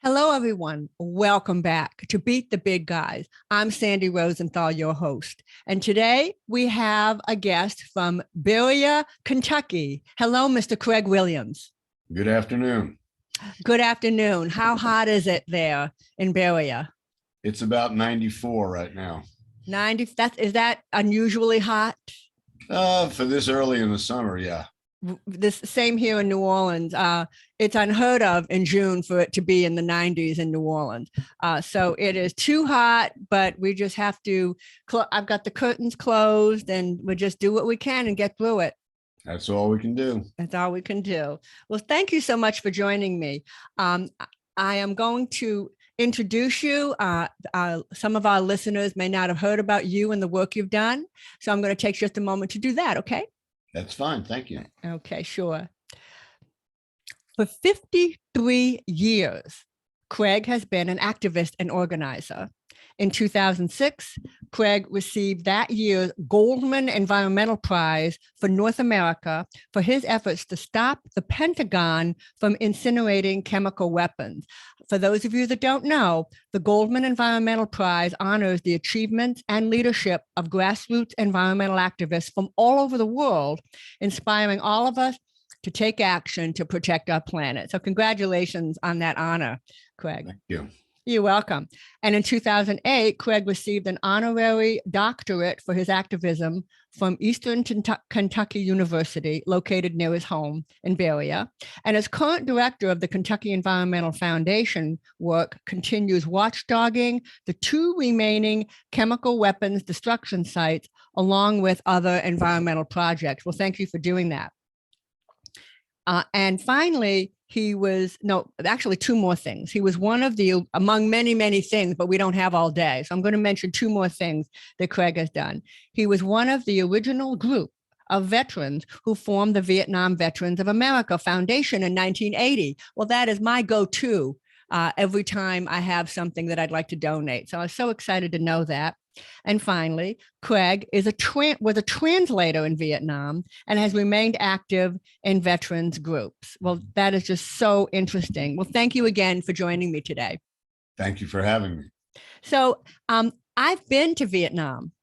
Hello, everyone. Welcome back to Beat the Big Guys. I'm Sandy Rosenthal, your host. And today we have a guest from Berea, Kentucky. Hello, Mr. Craig Williams. Good afternoon. Good afternoon. How hot is it there in Berea? It's about 94 right now. 90. Is that unusually hot? For this early in the summer, yeah. This same here in New Orleans. It's unheard of in June for it to be in the 90s in New Orleans. So it is too hot, but we just have to, I've got the curtains closed and we just do what we can and get through it. That's all we can do. That's all we can do. Well, thank you so much for joining me. I am going to introduce you. Some of our listeners may not have heard about you and the work you've done. So I'm going to take just a moment to do that, okay? That's fine. Thank you. Okay, sure. For 53 years, Craig has been an activist and organizer. In 2006, Craig received that year's Goldman Environmental Prize for North America for his efforts to stop the Pentagon from incinerating chemical weapons. For those of you that don't know, the Goldman Environmental Prize honors the achievements and leadership of grassroots environmental activists from all over the world, inspiring all of us to take action to protect our planet. So congratulations on that honor, Craig. Thank you. You're welcome. And in 2008, Craig received an honorary doctorate for his activism from Eastern Kentucky University, located near his home in Berea. And as current director of the Kentucky Environmental Foundation work continues watchdogging the two remaining chemical weapons destruction sites, along with other environmental projects. Well, thank you for doing that. And finally, actually two more things. He was one of the, among many, many things, but we don't have all day. So I'm going to mention two more things that Craig has done. He was one of the original group of veterans who formed the Vietnam Veterans of America Foundation in 1980. Well, that is my go-to every time I have something that I'd like to donate. So I was so excited to know that. And finally, Craig was a translator in Vietnam and has remained active in veterans groups. Well, that is just so interesting. Well, thank you again for joining me today. Thank you for having me. So I've been to Vietnam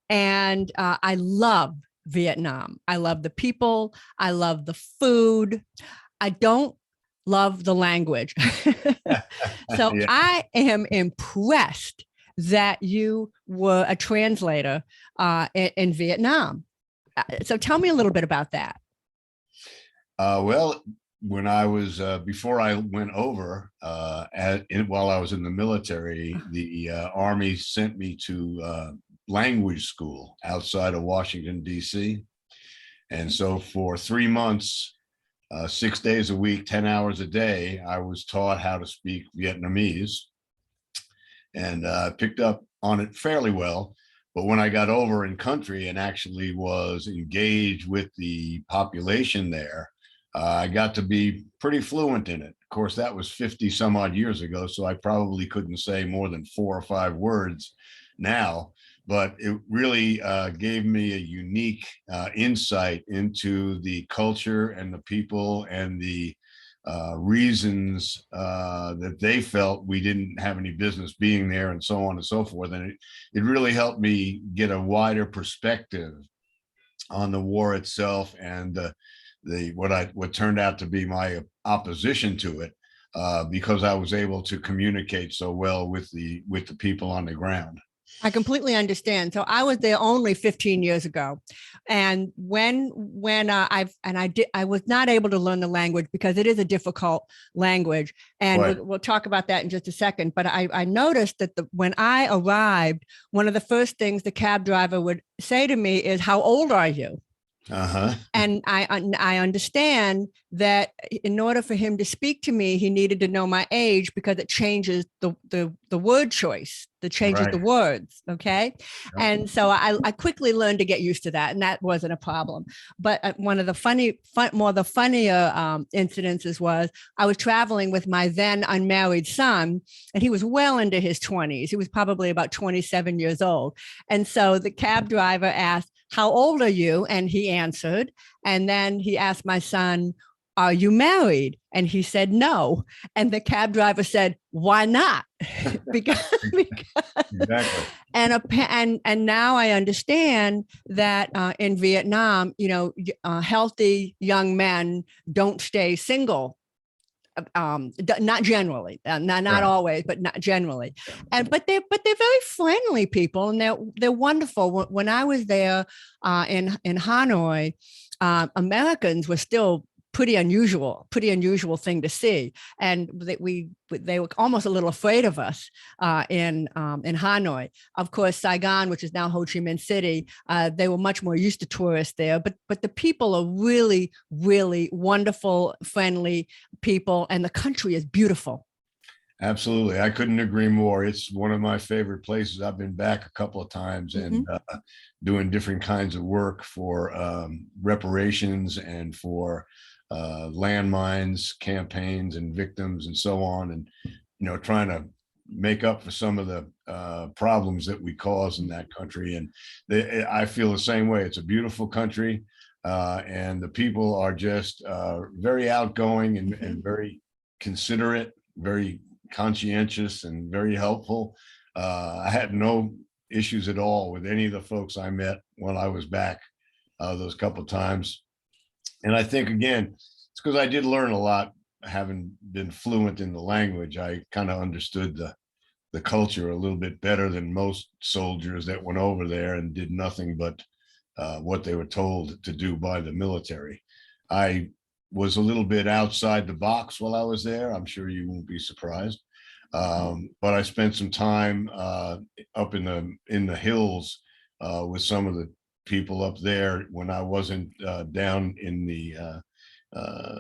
and I love Vietnam. I love the people. I love the food. I don't love the language. So yeah. I am impressed that you were a translator in Vietnam. So tell me a little bit about that. Well, when I was, before I went over, while I was in the military, the Army sent me to language school outside of Washington, D.C. And so for 3 months, 6 days a week, 10 hours a day, I was taught how to speak Vietnamese. And picked up on it fairly well. But when I got over in country and actually was engaged with the population there, I got to be pretty fluent in it. Of course, that was 50 some odd years ago, so I probably couldn't say more than 4 or 5 words now, but it really gave me a unique insight into the culture and the people and the reasons that they felt we didn't have any business being there, and so on and so forth. And it really helped me get a wider perspective on the war itself and what turned out to be my opposition to it, because I was able to communicate so well with the people on the ground. I completely understand. So I was there only 15 years ago. And when I was not able to learn the language because it is a difficult language. And right. we'll talk about that in just a second. But I noticed that when I arrived, one of the first things the cab driver would say to me is, "How old are you?" And I understand that in order for him to speak to me, he needed to know my age because it changes the word choice, that changes right. the words. Okay. Yep. And so I quickly learned to get used to that, and that wasn't a problem. But one of the funnier incidences was I was traveling with my then unmarried son, and he was well into his 20s. He was probably about 27 years old. And so the cab driver asked, "How old are you?" And he answered. And then he asked my son, are you married? And he said, no. And the cab driver said, why not? because, Exactly. and now I understand that in Vietnam, healthy young men don't stay single, not generally, not Right. always, but not generally. And but they're very friendly people, and they're wonderful. When I was there in Hanoi, Americans were still pretty unusual thing to see, and they were almost a little afraid of us in Hanoi. Of course, Saigon, which is now Ho Chi Minh City, they were much more used to tourists there. But the people are really, really wonderful, friendly people, and the country is beautiful. Absolutely. I couldn't agree more. It's one of my favorite places. I've been back a couple of times and doing different kinds of work for reparations and for landmines campaigns and victims and so on. And, trying to make up for some of the problems that we cause in that country. And I feel the same way. It's a beautiful country. And the people are just very outgoing and very considerate, very conscientious and very helpful. I had no issues at all with any of the folks I met when I was back those couple of times. And I think, again, it's because I did learn a lot, having been fluent in the language. I kind of understood the culture a little bit better than most soldiers that went over there and did nothing but what they were told to do by the military. I was a little bit outside the box while I was there. I'm sure you won't be surprised. But I spent some time up in the hills with some of the people up there when I wasn't down in the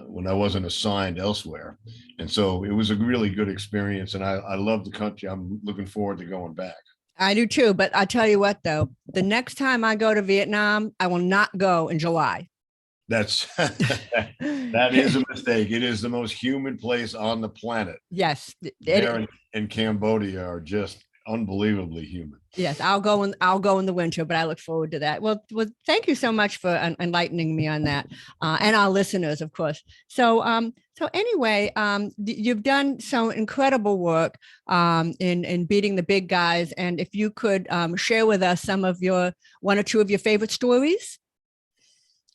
when I wasn't assigned elsewhere. And so it was a really good experience. And I love the country. I'm looking forward to going back. I do too. But I tell you what, though, the next time I go to Vietnam, I will not go in July. That's that is a mistake. It is the most humid place on the planet. Yes, There in Cambodia are just unbelievably humid. Yes, I'll go in the winter, but I look forward to that. Well, thank you so much for enlightening me on that, and our listeners, of course. So anyway, you've done some incredible work in beating the big guys, and if you could share with us some of one or two of your favorite stories.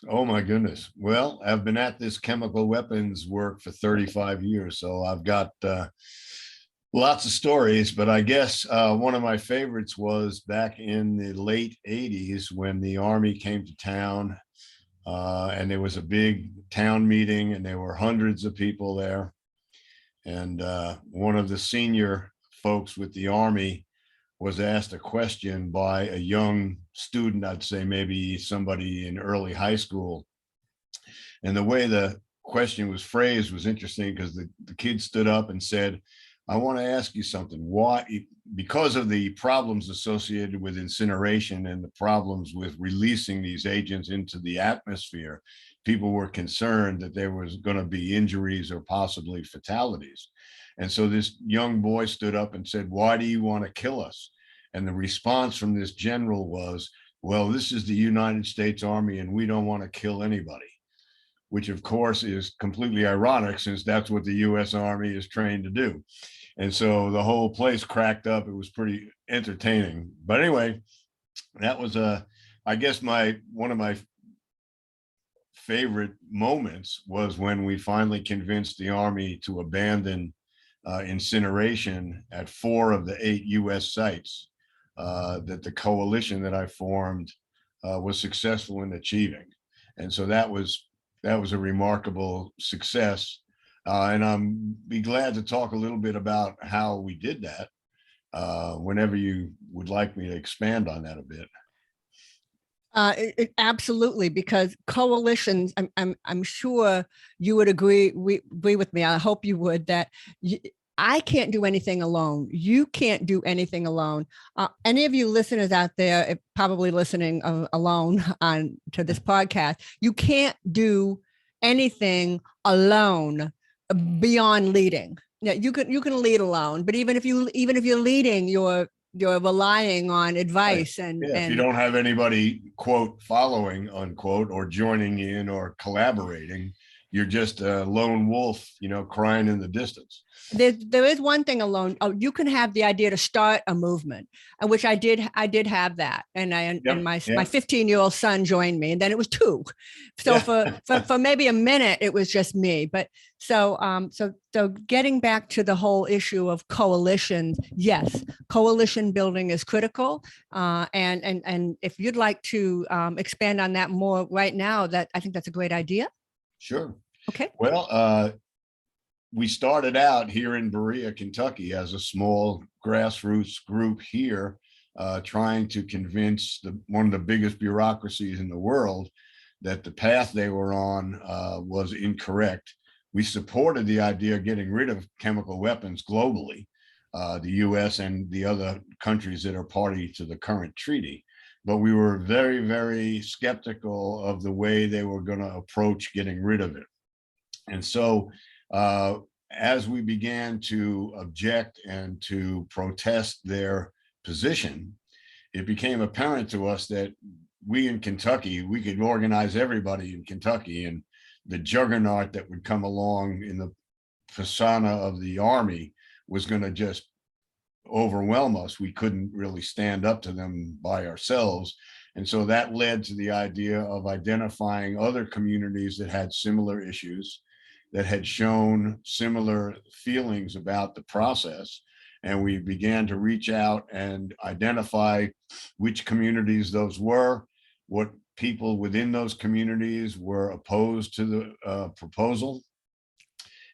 Oh my goodness. Well, I've been at this chemical weapons work for 35 years, so I've got lots of stories, but I guess one of my favorites was back in the late 80s when the Army came to town and there was a big town meeting and there were hundreds of people there. And one of the senior folks with the Army was asked a question by a young student, I'd say maybe somebody in early high school. And the way the question was phrased was interesting because the kid stood up and said, I want to ask you something. Why, because of the problems associated with incineration and the problems with releasing these agents into the atmosphere, people were concerned that there was going to be injuries or possibly fatalities. And so this young boy stood up and said, why do you want to kill us? And the response from this general was, well, this is the United States Army and we don't want to kill anybody, which of course is completely ironic since that's what the US Army is trained to do. And so the whole place cracked up. It was pretty entertaining. But anyway, that was I guess one of my favorite moments was when we finally convinced the Army to abandon incineration at 4 of the 8 US sites that the coalition that I formed was successful in achieving. And so that was a remarkable success. And I'm be glad to talk a little bit about how we did that whenever you would like me to expand on that a bit. Absolutely, because coalitions, I'm sure you would agree with me. I hope you would, that I can't do anything alone. You can't do anything alone. Any of you listeners out there, probably listening alone to this podcast, you can't do anything alone beyond leading. Yeah, you can lead alone, but even if you're leading, you're relying on advice. Right. And if you don't have anybody, quote, following, unquote, or joining in or collaborating, you're just a lone wolf, crying in the distance. There is one thing alone. Oh, you can have the idea to start a movement, and which I did. I did have that, and Yep, my yep. 15-year-old son joined me, and then it was two. So Yeah. for maybe a minute, it was just me. But so getting back to the whole issue of coalitions, yes, coalition building is critical. And if you'd like to expand on that more right now, that I think that's a great idea. Sure. Okay. Well, we started out here in Berea, Kentucky, as a small grassroots group here, trying to convince one of the biggest bureaucracies in the world that the path they were on was incorrect. We supported the idea of getting rid of chemical weapons globally, the US and the other countries that are party to the current treaty. But we were very, very skeptical of the way they were going to approach getting rid of it. And so as we began to object and to protest their position, it became apparent to us that we in Kentucky, we could organize everybody in Kentucky, and the juggernaut that would come along in the persona of the Army was going to just overwhelm us. We couldn't really stand up to them by ourselves. And so that led to the idea of identifying other communities that had similar issues, that had shown similar feelings about the process. And we began to reach out and identify which communities those were, what people within those communities were opposed to the proposal,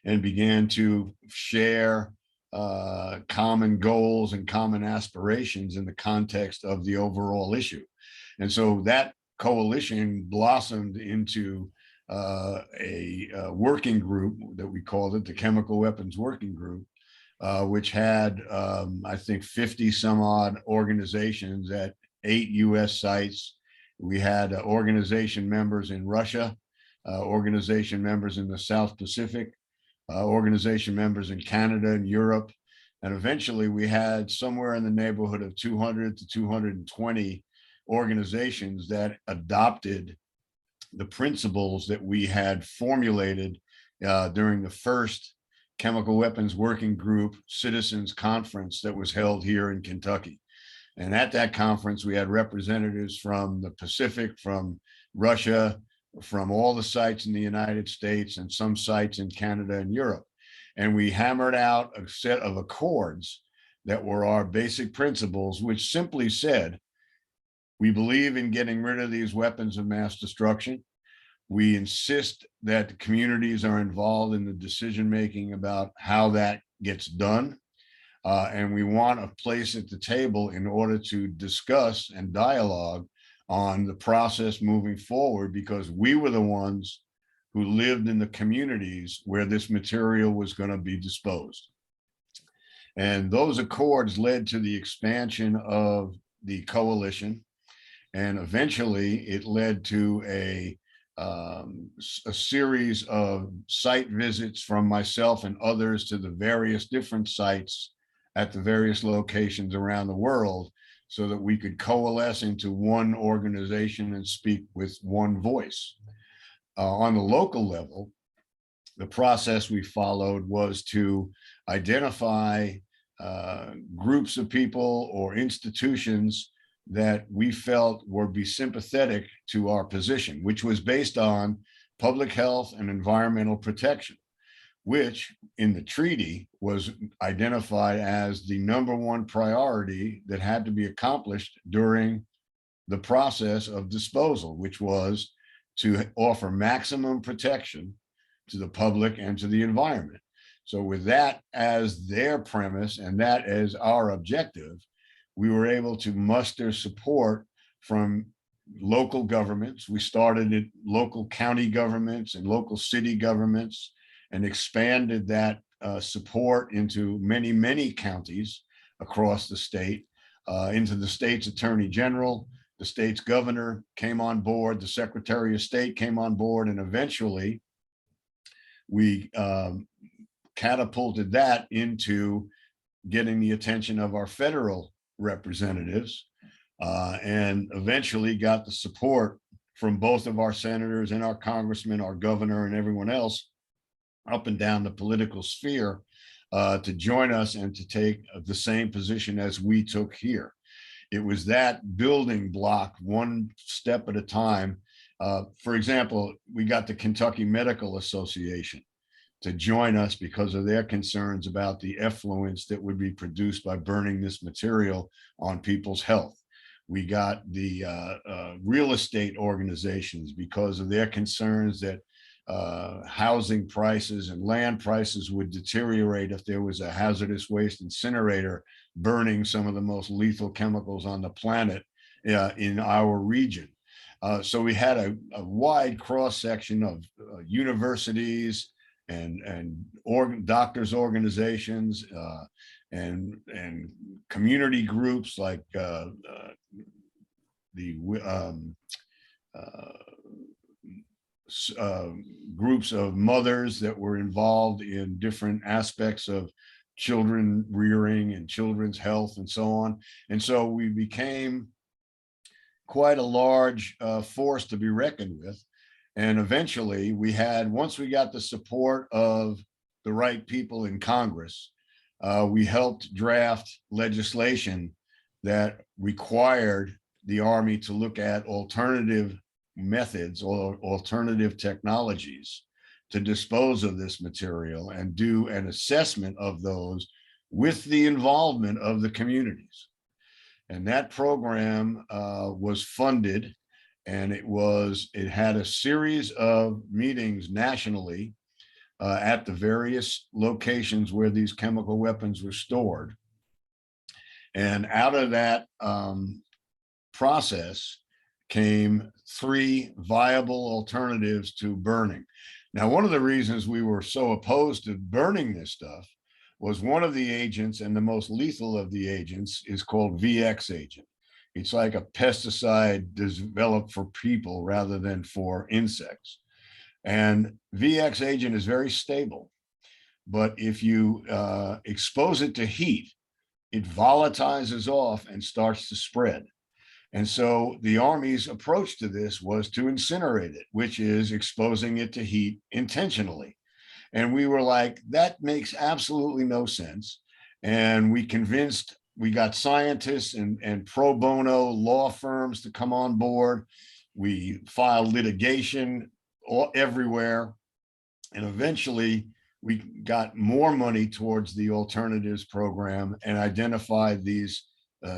and began to share common goals and common aspirations in the context of the overall issue. And so that coalition blossomed into a working group that we called it the Chemical Weapons Working Group, which had, I think, 50 some odd organizations at 8 US sites. We had organization members in Russia, organization members in the South Pacific, organization members in Canada and Europe. And eventually we had somewhere in the neighborhood of 200 to 220 organizations that adopted the principles that we had formulated during the first Chemical Weapons Working Group Citizens Conference that was held here in Kentucky. And at that conference, we had representatives from the Pacific, from Russia, from all the sites in the United States, and some sites in Canada and Europe. And we hammered out a set of accords that were our basic principles, which simply said, we believe in getting rid of these weapons of mass destruction. We insist that the communities are involved in the decision-making about how that gets done. And we want a place at the table in order to discuss and dialogue on the process moving forward, because we were the ones who lived in the communities where this material was going to be disposed. And those accords led to the expansion of the coalition. And eventually it led to a series of site visits from myself and others to the various different sites at the various locations around the world, so that we could coalesce into one organization and speak with one voice. On the local level, the process we followed was to identify groups of people or institutions that we felt would be sympathetic to our position, which was based on public health and environmental protection, which in the treaty was identified as the #1 priority that had to be accomplished during the process of disposal, which was to offer maximum protection to the public and to the environment. So with that as their premise and that as our objective, we were able to muster support from local governments. We started at local county governments and local city governments, and expanded that support into many, many counties across the state, into the state's attorney general. The state's governor came on board, the secretary of state came on board, and eventually we catapulted that into getting the attention of our federal representatives, and eventually got the support from both of our senators and our congressmen, our governor, and everyone else up and down the political sphere to join us and to take the same position as we took here. It was that building block, one step at a time. For example, we got the Kentucky Medical Association to join us because of their concerns about the effluents that would be produced by burning this material on people's health. We got the real estate organizations because of their concerns that housing prices and land prices would deteriorate if there was a hazardous waste incinerator burning some of the most lethal chemicals on the planet in our region. So we had a wide cross section of universities and doctors organizations and community groups like groups of mothers that were involved in different aspects of children rearing and children's health and so on. And so we became quite a large force to be reckoned with. And eventually we had, once we got the support of the right people in Congress, we helped draft legislation that required the Army to look at alternative methods or alternative technologies to dispose of this material and do an assessment of those with the involvement of the communities. And that program was funded, and it had a series of meetings nationally at the various locations where these chemical weapons were stored. And out of that process came 3 viable alternatives to burning. Now, one of the reasons we were so opposed to burning this stuff was one of the agents, and the most lethal of the agents, is called VX agent. It's like a pesticide developed for people rather than for insects. And VX agent is very stable, but if you expose it to heat, it volatilizes off and starts to spread. And so the Army's approach to this was to incinerate it, which is exposing it to heat intentionally. And we were like, that makes absolutely no sense. And we got scientists and pro bono law firms to come on board. We filed litigation everywhere. And eventually we got more money towards the alternatives program and identified these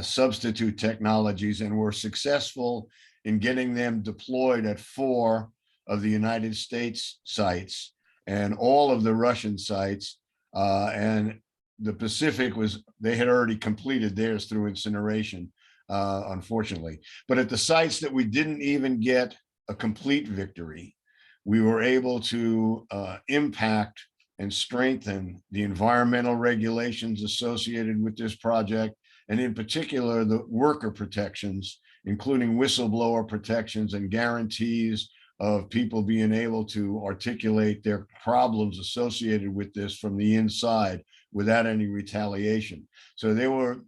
substitute technologies, and were successful in getting them deployed at 4 of the United States sites and all of the Russian sites. And the Pacific they had already completed theirs through incineration, unfortunately. But at the sites that we didn't even get a complete victory, we were able to impact and strengthen the environmental regulations associated with this project, and in particular, the worker protections, including whistleblower protections and guarantees of people being able to articulate their problems associated with this from the inside without any retaliation. So there were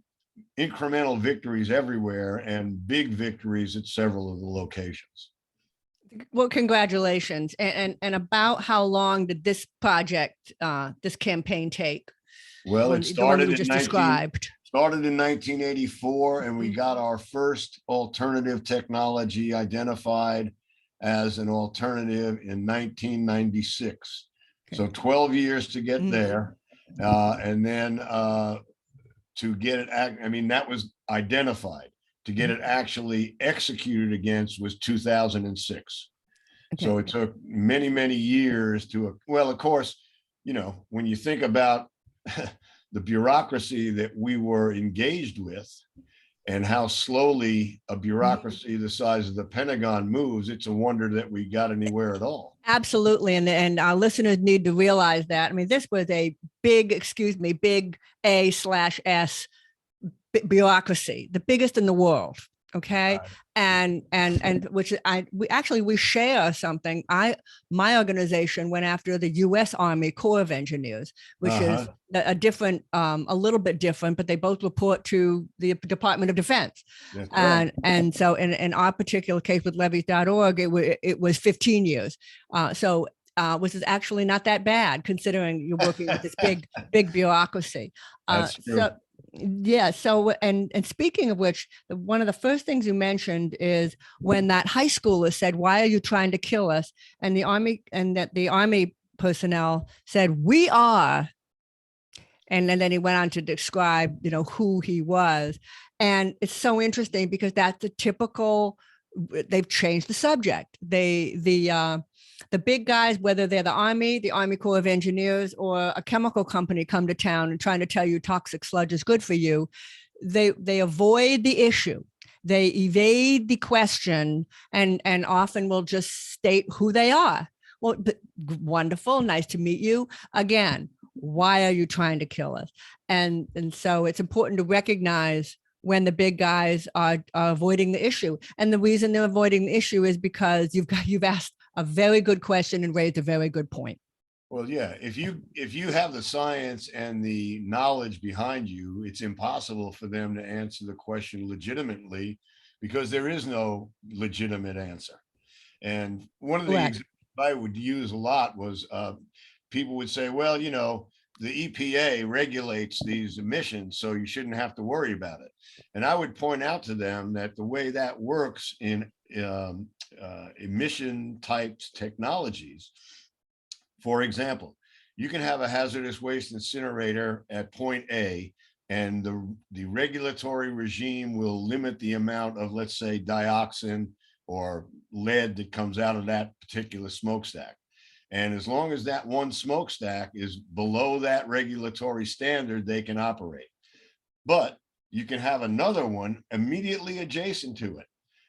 incremental victories everywhere and big victories at several of the locations. Well, congratulations. And about how long did this project, this campaign take? Well, it started in described. Started in 1984, and we got our first alternative technology identified as an alternative in 1996. Okay. So 12 years to get there. And then to get it, that was identified. To get it actually executed against was 2006. Okay. So it took many, many years to, well, of course, when you think about the bureaucracy that we were engaged with and how slowly a bureaucracy the size of the Pentagon moves, it's a wonder that we got anywhere at all. Absolutely. And our listeners need to realize that. This was a big A/S bureaucracy, the biggest in the world. Okay. Right. And which we share something. My organization went after the US Army Corps of Engineers, which is Uh-huh. a different, a little bit different, but they both report to the Department of Defense. That's right. And so in our particular case with levees.org, it was 15 years. Which is actually not that bad considering you're working with this big bureaucracy. That's So true. yeah. So, and speaking of which, one of the first things you mentioned is when that high schooler said, "Why are you trying to kill us?" And the army personnel said, "We are." And then he went on to describe, who he was. And it's so interesting because that's a typical. They've changed the subject. The big guys, whether they're the Army Corps of Engineers, or a chemical company, come to town and trying to tell you toxic sludge is good for you. They avoid the issue. They evade the question and often will just state who they are. Well, wonderful, nice to meet you again. Why are you trying to kill us? And so it's important to recognize when the big guys are avoiding the issue. And the reason they're avoiding the issue is because you've asked a very good question and raised a very good point. Well, yeah, if you have the science and the knowledge behind you, it's impossible for them to answer the question legitimately because there is no legitimate answer. And one of the Correct. examples I would use a lot was people would say, well, the EPA regulates these emissions, so you shouldn't have to worry about it. And I would point out to them that the way that works in emission types technologies, for example, you can have a hazardous waste incinerator at point A, and the regulatory regime will limit the amount of, let's say, dioxin or lead that comes out of that particular smokestack. And as long as that one smokestack is below that regulatory standard, they can operate. But you can have another one immediately adjacent to it.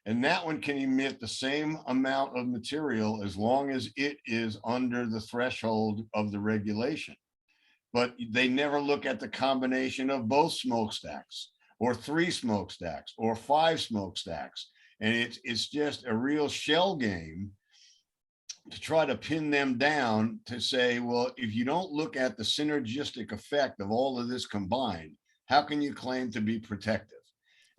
And that one can emit the same amount of material as long as it is under the threshold of the regulation. But they never look at the combination of both smokestacks or 3 smokestacks or 5 smokestacks. And it's just a real shell game to try to pin them down to say, well, if you don't look at the synergistic effect of all of this combined, how can you claim to be protective?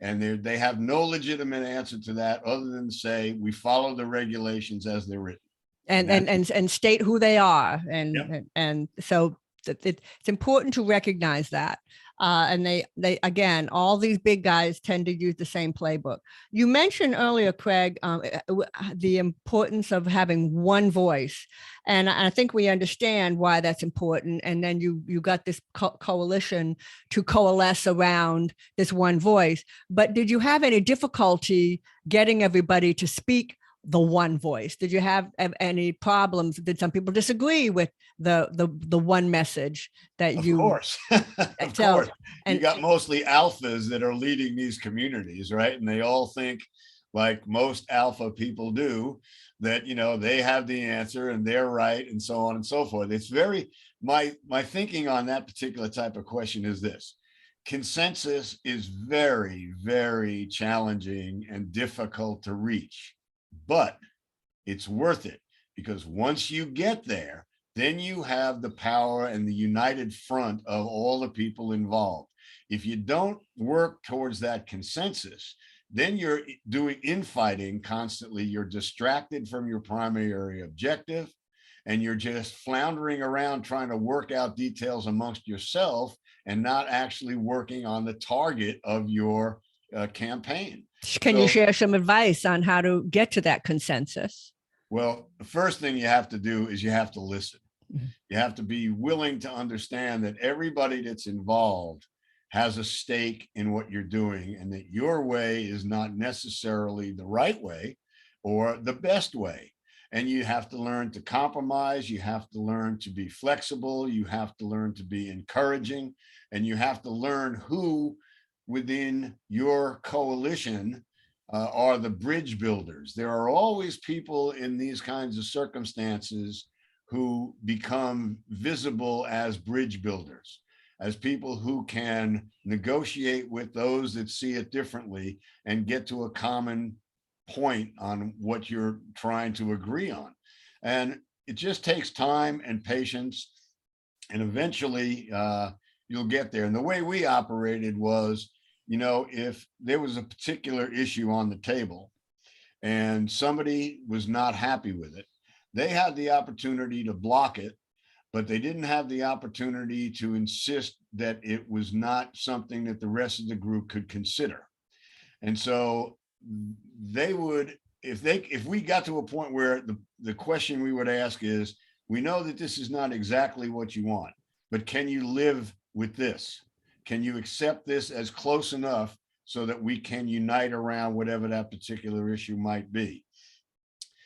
And they have no legitimate answer to that other than say, we follow the regulations as they're written. And state who they are. Yep. And so it's important to recognize that. And they again, all these big guys tend to use the same playbook. You mentioned earlier, Craig, the importance of having one voice, and I think we understand why that's important. And then you got this coalition to coalesce around this one voice. But did you have any difficulty getting everybody to speak the one voice? Did you have any problems? Did some people disagree with the one message that Of you course. Of so course. You and got mostly alphas that are leading these communities, right? And they all think, like most alpha people do, that they have the answer and they're right, and so on and so forth. It's very my thinking on that particular type of question is this: consensus is very, very challenging and difficult to reach, but it's worth it, because once you get there, then you have the power and the united front of all the people involved. If you don't work towards that consensus, then you're doing infighting constantly. You're distracted from your primary objective, and you're just floundering around trying to work out details amongst yourself and not actually working on the target of your campaign. can you So, share some advice on how to get to that consensus? well, the first thing you have to do is you have to listen. Mhm. You have to be willing to understand that everybody that's involved has a stake in what you're doing, and that your way is not necessarily the right way or the best way. And you have to learn to compromise. You have to learn to be flexible. You have to learn to be encouraging. And you have to learn who within your coalition are the bridge builders. There are always people in these kinds of circumstances who become visible as bridge builders. as people who can negotiate with those that see it differently and get to a common point on what you're trying to agree on. And it just takes time and patience, and eventually you'll get there. And the way we operated was, if there was a particular issue on the table and somebody was not happy with it, they had the opportunity to block it, but they didn't have the opportunity to insist that it was not something that the rest of the group could consider. And so they would, if we got to a point where the question we would ask is, we know that this is not exactly what you want, but can you live with this? Can you accept this as close enough so that we can unite around whatever that particular issue might be?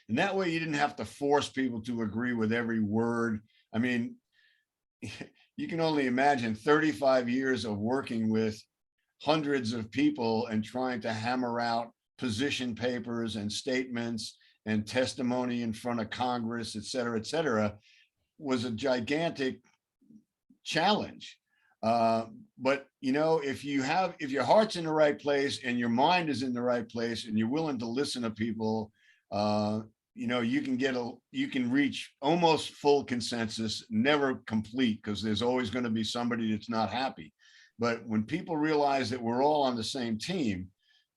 And that way you didn't have to force people to agree with every word. I mean, you can only imagine 35 years of working with hundreds of people and trying to hammer out position papers and statements and testimony in front of Congress, et cetera, was a gigantic challenge. But if your heart's in the right place and your mind is in the right place and you're willing to listen to people, you can reach almost full consensus, never complete, because there's always going to be somebody that's not happy. But when people realize that we're all on the same team,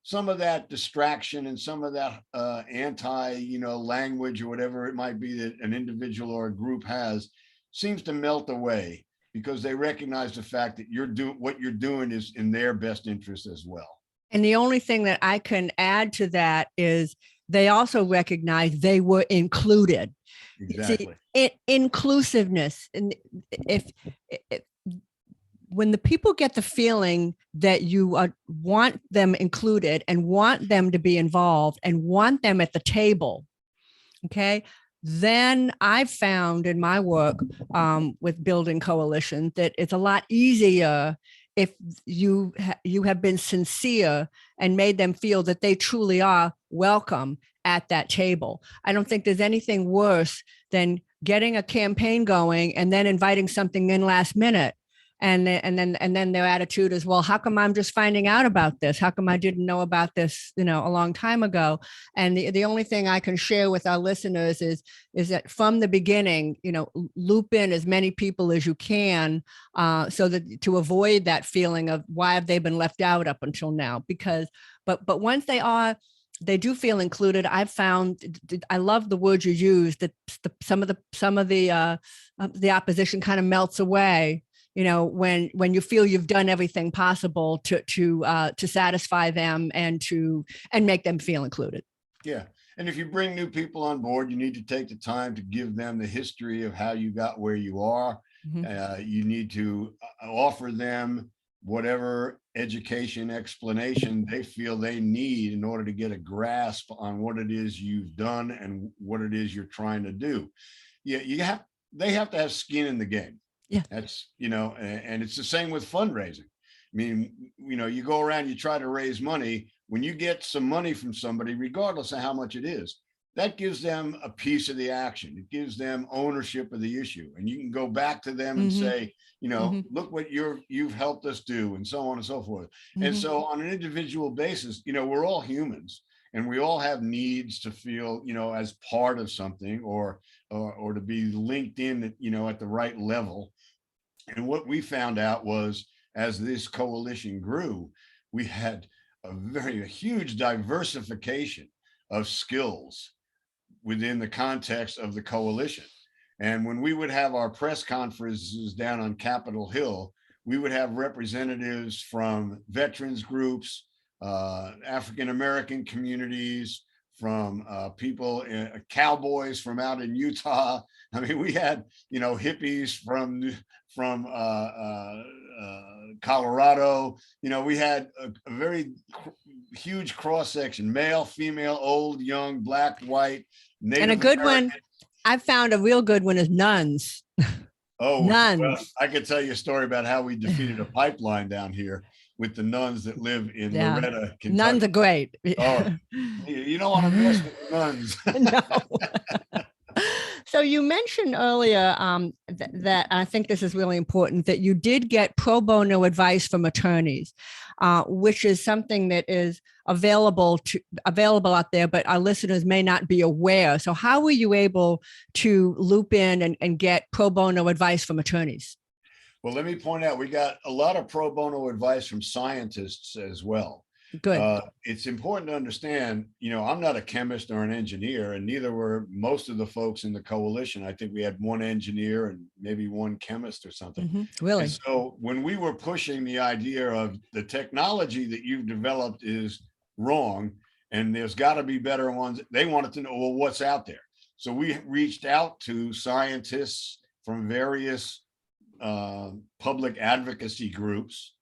some of that distraction and some of that language or whatever it might be that an individual or a group has seems to melt away, because they recognize the fact that what you're doing is in their best interest as well. And the only thing that I can add to that is they also recognize they were included. Exactly. See, inclusiveness. And when the people get the feeling that you want them included and want them to be involved and want them at the table, okay, then I've found in my work with building coalition that it's a lot easier if you have been sincere and made them feel that they truly are welcome at that table. I don't think there's anything worse than getting a campaign going and then inviting something in last minute. And then their attitude is, well, how come I'm just finding out about this? How come I didn't know about this, a long time ago? And the only thing I can share with our listeners is that from the beginning, loop in as many people as you can, so that to avoid that feeling of why have they been left out up until now? But once they do feel included. I've found, I love the word you use, that some of the opposition kind of melts away. When you feel you've done everything possible to satisfy them and make them feel included. Yeah. And if you bring new people on board, you need to take the time to give them the history of how you got where you are. Mm-hmm. You need to offer them whatever education explanation they feel they need in order to get a grasp on what it is you've done and what it is you're trying to do. Yeah, they have to have skin in the game. Yeah, that's, and it's the same with fundraising. I mean, you go around, you try to raise money. When you get some money from somebody, regardless of how much it is, that gives them a piece of the action. It gives them ownership of the issue. And you can go back to them and say, look what you've helped us do, and so on and so forth. And so on an individual basis, we're all humans and we all have needs to feel, as part of something or to be linked in, at the right level. And what we found out was, as this coalition grew, we had a huge diversification of skills within the context of the coalition. And when we would have our press conferences down on Capitol Hill, we would have representatives from veterans groups, African-American communities, from people, cowboys from out in Utah. I mean, we had, hippies from Colorado. We had a very huge cross section: male, female, old, young, black, white, Native and a good American. one. I've found a real good one is nuns. Oh, nuns. Well, I could tell you a story about how we defeated a pipeline down here with the nuns that live in Loretta, Kentucky. Nuns are great. Oh, you don't want to mess with nuns. No. So you mentioned earlier that I think this is really important, that you did get pro bono advice from attorneys, which is something that is available out there, but our listeners may not be aware. So how were you able to loop in and get pro bono advice from attorneys? Well, let me point out, we got a lot of pro bono advice from scientists as well. Good. It's important to understand, I'm not a chemist or an engineer, and neither were most of the folks in the coalition. I think we had one engineer and maybe one chemist or something. Really? And so when we were pushing the idea of the technology that you've developed is wrong, and there's got to be better ones, they wanted to know, well, what's out there? So we reached out to scientists from various public advocacy groups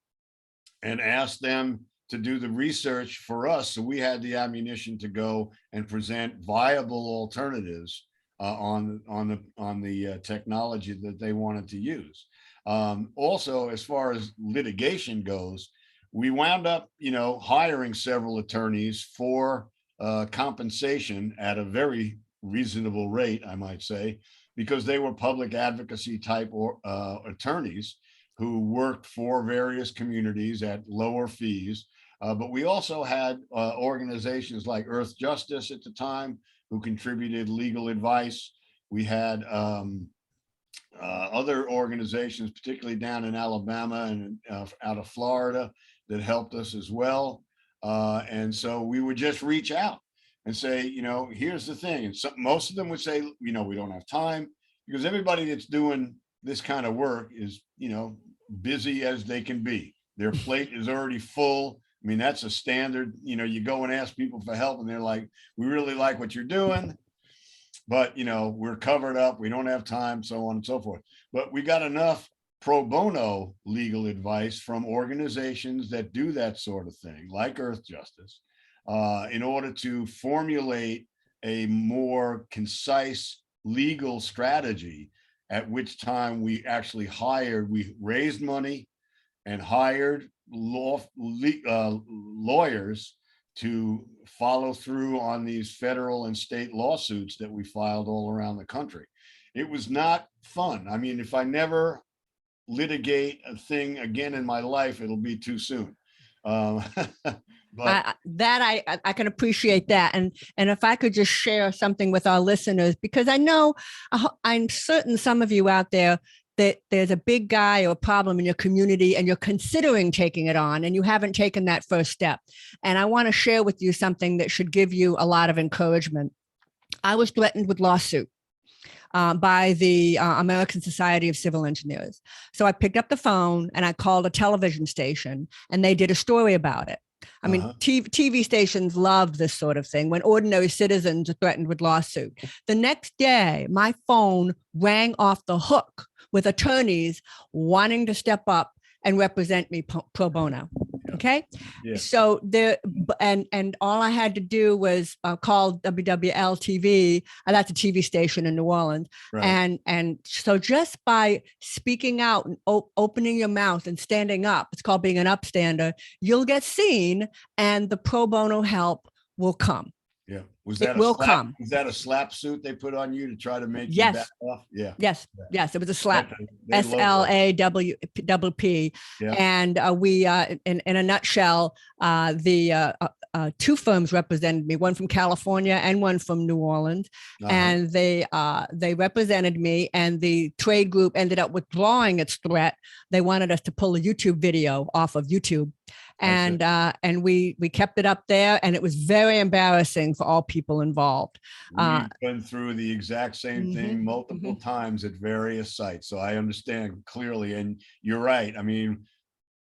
and asked them to do the research for us, so we had the ammunition to go and present viable alternatives on the technology that they wanted to use. Also, as far as litigation goes, we wound up, hiring several attorneys for compensation at a very reasonable rate, I might say, because they were public advocacy type attorneys who worked for various communities at lower fees. But we also had organizations like Earth Justice at the time who contributed legal advice. We had other organizations, particularly down in Alabama and out of Florida, that helped us as well. And so we would just reach out and say, here's the thing. And most of them would say, we don't have time, because everybody that's doing this kind of work is, busy as they can be. Their plate is already full. I mean, that's a standard, you go and ask people for help and they're like, we really like what you're doing, but, we're covered up. We don't have time, so on and so forth. But we got enough pro bono legal advice from organizations that do that sort of thing, like Earth Justice, in order to formulate a more concise legal strategy, at which time we raised money and hired lawyers to follow through on these federal and state lawsuits that we filed all around the country. It was not fun. I mean, if I never litigate a thing again in my life, it'll be too soon. But I can appreciate that. And if I could just share something with our listeners, because I know I'm certain some of you out there that there's a big guy or a problem in your community and you're considering taking it on and you haven't taken that first step. And I want to share with you something that should give you a lot of encouragement. I was threatened with lawsuit by the American Society of Civil Engineers. So I picked up the phone and I called a television station and they did a story about it. I mean, TV stations love this sort of thing when ordinary citizens are threatened with lawsuit. The next day, my phone rang off the hook with attorneys wanting to step up and represent me pro bono. Okay. Yeah. So and all I had to do was call WWL TV. That's a TV station in New Orleans. Right. And so just by speaking out and opening your mouth and standing up, it's called being an upstander, you'll get seen and the pro bono help will come. Yeah. Was that a slap suit they put on you to try to make you back off? Yeah. Yes. Yes. It was a slap. SLAWP. Yeah. And we, in a nutshell, the two firms represented me, one from California and one from New Orleans. And they represented me, and the trade group ended up withdrawing its threat. They wanted us to pull a YouTube video off of YouTube. And we kept it up there, and it was very embarrassing for all people involved. We've been through the exact same thing multiple times at various sites, so I understand clearly. And you're right. I mean,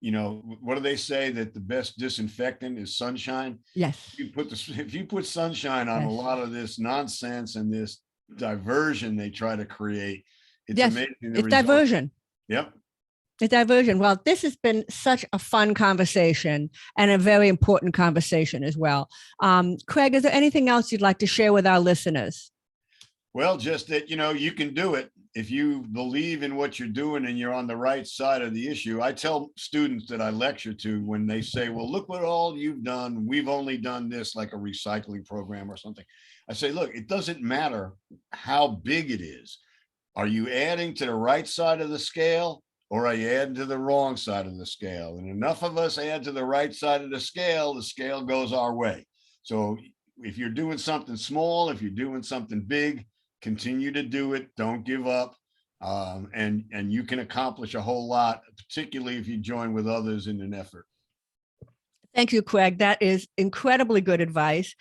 what do they say, that the best disinfectant is sunshine? Yes. If you put sunshine on a lot of this nonsense and this diversion they try to create, it's amazing. It's diversion. Yep. It's diversion. Well, this has been such a fun conversation and a very important conversation as well. Craig, is there anything else you'd like to share with our listeners? Well, just that, you can do it. if you believe in what you're doing and you're on the right side of the issue, I tell students that I lecture to when they say, well, look what all you've done. We've only done this, like a recycling program or something. I say, look, it doesn't matter how big it is. Are you adding to the right side of the scale, or are you adding to the wrong side of the scale? And enough of us add to the right side of the scale goes our way. So if you're doing something small, if you're doing something big, continue to do it. Don't give up. And you can accomplish a whole lot, particularly if you join with others in an effort. Thank you, Craig. That is incredibly good advice.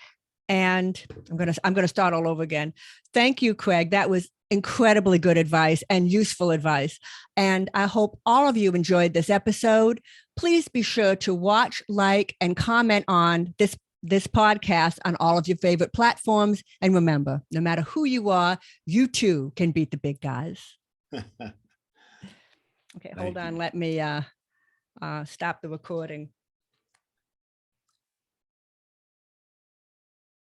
And I'm going to start all over again. Thank you, Craig. That was incredibly good advice and useful advice. And I hope all of you enjoyed this episode. Please be sure to watch, like, and comment on this podcast on all of your favorite platforms. And remember, no matter who you are, you too can beat the big guys. Okay, hold on. Let me stop the recording.